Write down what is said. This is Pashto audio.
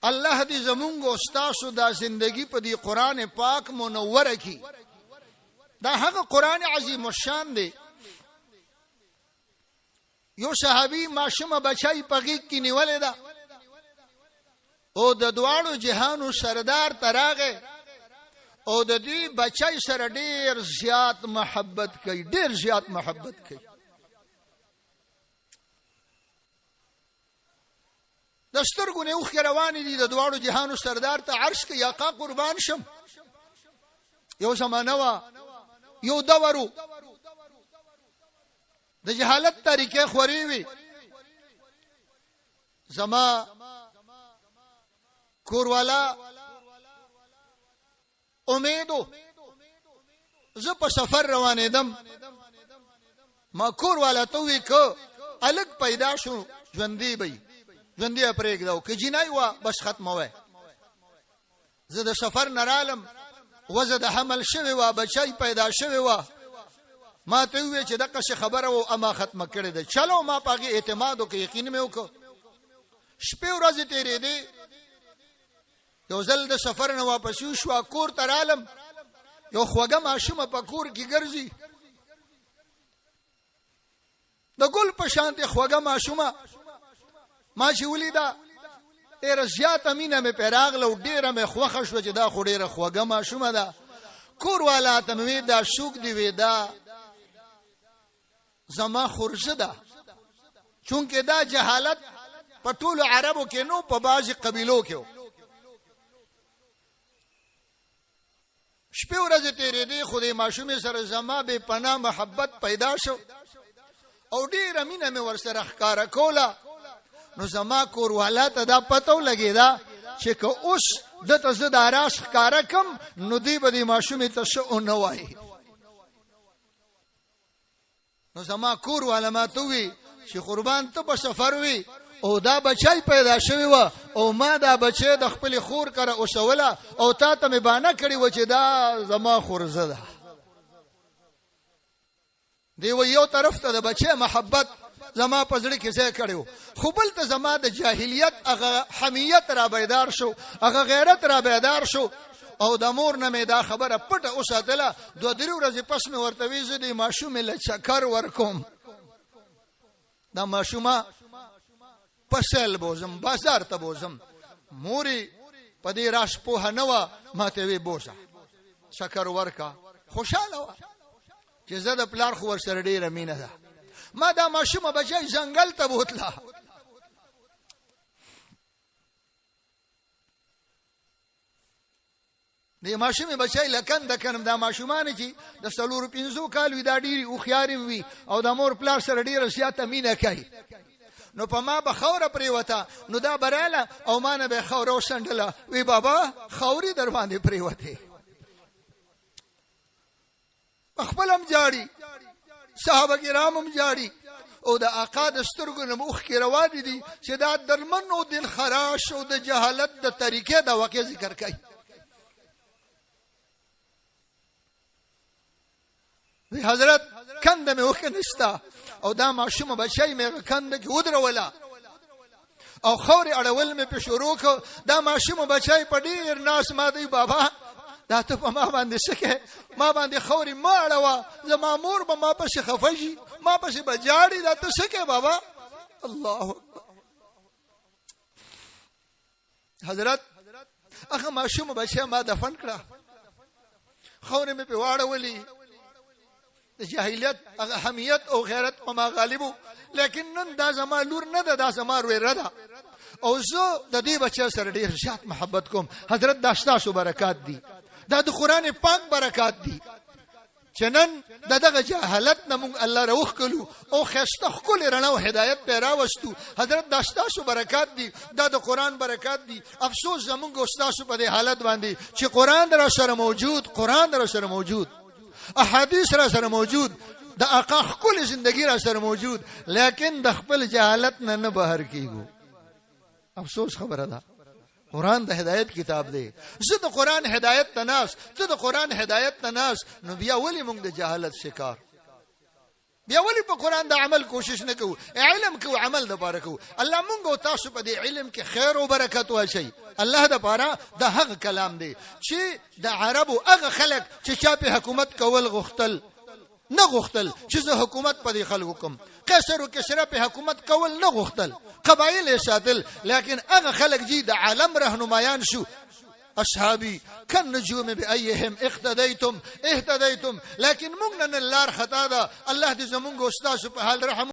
الله دې زمونږ او ستاسو دا زندگی په دې قران پاک منور کی. دا هغه قران عظیم الشان دی. یو صحابي ماشومه بچای پغی کی نیولې ده او د دواړو جهانو سردار تراغه او د دې بچای سره ډیر زیات محبت کوي، ډیر زیات محبت کوي. د سترګو نه اوخ روان دي د دواړو جهانو سردار ته عرش کې یاقا قربان شم. یو زمانه وا یو دورو د جهالت طریقې خوري وي. زما کوروالا امیدو زه په سفر روانېدم. ما کوروالا ته وی که الګ پیدا شو ژوندې به ژوندې پرېږدو، که جنای وا بس ختمه وای. زه د سفر نرالم، وزه د حمل شوی وا، بچای پیدا شوی وا. ما ته وی چې دغه څه خبره و اما ختمه کړې ده. چلو ما پاګه اعتماد وکړ، یقین مې وکړ. شپې ورځې تیرې دي. یو ځل د سفر نه واپس شو کور ته رالم، یو خوږه ماشومه په کور کې ګرځي، د ګل په شان ته خوږه ماشومه. ما چې ولیدا ډېره زیاته مینه مې پیراغله او ډېره مې خوښه شوه چې دا خو ډېره خوږه ماشومه ده. کور والا ته مې دا شوق دی وی دا زما خورزه ده، چونکه دا جهالت په ټولو عربو کې نو په بعضې قبیلو کې و. شپې ورځې تېرېدې خو دې ماشومې سره زما بې پناه محبت پیدا شو او ډېره مینه مې ورسره ښکاره کوله. نو زما کوروالا ته دا پته ولګېده چې که اوس دته زه دا راز ښکاره کم نو دوی به دې ماشومې ته څه ونه وایي. نو زما کوروالا ما ته ووي چې قربان ته په سفر وي او دا بچای پیدا شوی و او ما دا بچی د خپل خور کره اوسوله او تا ته مې بانه کړی و چې دا زما خورزه ده. دی و یو طرف ته د بچی محبت زما په زړه کې ځای کړی و، خو بل ته زما د جاهلیت هغه حمیت را بیدار شو، هغه غیرت را بیدار شو او د مور نه مې دا خبره پټه اوساتله. 2-3 ورځې پس مې ورته وی زه دې ماشومې له چکر ورکوم. دا ماشومه پسل بوزم، بازار ته بوزم. موري په دې راش پوهه نه وه، ما ته وی بوزه چکر ورکا. خوشحاله وه چې زه د پلار خو ورسره ډېره مینه ده. ما دا ماشومه بچی ځنګل ته بوتله. د ماشومې بچی لکنده کنم. دا ماشومانې چې د 4-5 کال وي دا ډېرې هوښیارې وي او د مور پلار سره ډېره زیاته مینه کوي. نو په ما به خوره پریوته، نو دا براله او ما نه به خوره وشنډله. وی بابا خوري در باندې پریوته. خپل هم جاړي، صحابه کرام هم جاړي او د آقا د سترګو نه مخ کې روان دي چې دا درمن او دل خراش او د جهالت د طریقې د واقع ذکر کوي. وی حضرت کنده مې وکړه نشته او دا ماشومه بچی مې کنده کې ودروله او خورې اړول مې په شروع کړ. دا ماشومه بچی په ډېر ناس ما دی بابا دا ته په ما باندې څه کوې؟ ما باندې خورې مه اړوه، زما مور به ما پسې خفه شي، ما پسې به جاړي. دا ته څه کوې بابا؟ الله اکبر. حضرت هغه ماشومه بچی ما دفن کړه، خورې مې پې واړولې. د جاهلیت هغه حمیت او غیرت په ما غالبو، لیکن نن دا زما لور نه ده، دا زما وروره ده او زه د دې بچی سره ډېر زیات محبت کوم. حضرت دا ستاسو برکات دي، دا د قرآن پاک برکات دي چې نن د دغه جهالت نه مونږ الله راوښکلو او ښایسته ښکلې رڼا او هدایت پې راوستو. حضرت دا ستاسو برکات دي، دا د قرآن برکات دي. افسوس زمونږ او ستاسو په دې حالت باندې چې قرآن در سره موجود، قرآن در سره موجود، احادیث را سره موجود، د آقا ښکلې زندگی را سره موجود، لیکن د خپل جهالت نه بهر کیږو. افسوس خبره ده. قرآن د هدایت کتاب دی. زه د قرآن هدایت ته ناس، ته د قرآن هدایت ته ناس، نو بیا ولې موږ د جهالت شکار؟ بیا ولی په قران د عمل کوشش نه کوو علم کوو عمل د پاره کوو الله مونږ او تاسو په دې علم کې خیر او برکت واشي الله د پاره د هغه کلام دی چې د عربو هغه خلک چې چا په حکومت کول غختل نه غختل چې زه حکومت په دې خلکو کوم قیصر او کسرا په حکومت کول نه غختل قبایل ساتل لیکن هغه خلک جی د عالم رهنمایان شو اصحابي كالنجوم بأيهم اهتديتم لكن مونږ نن لار خطا ده الله دې زمونږ استاد په حال رحم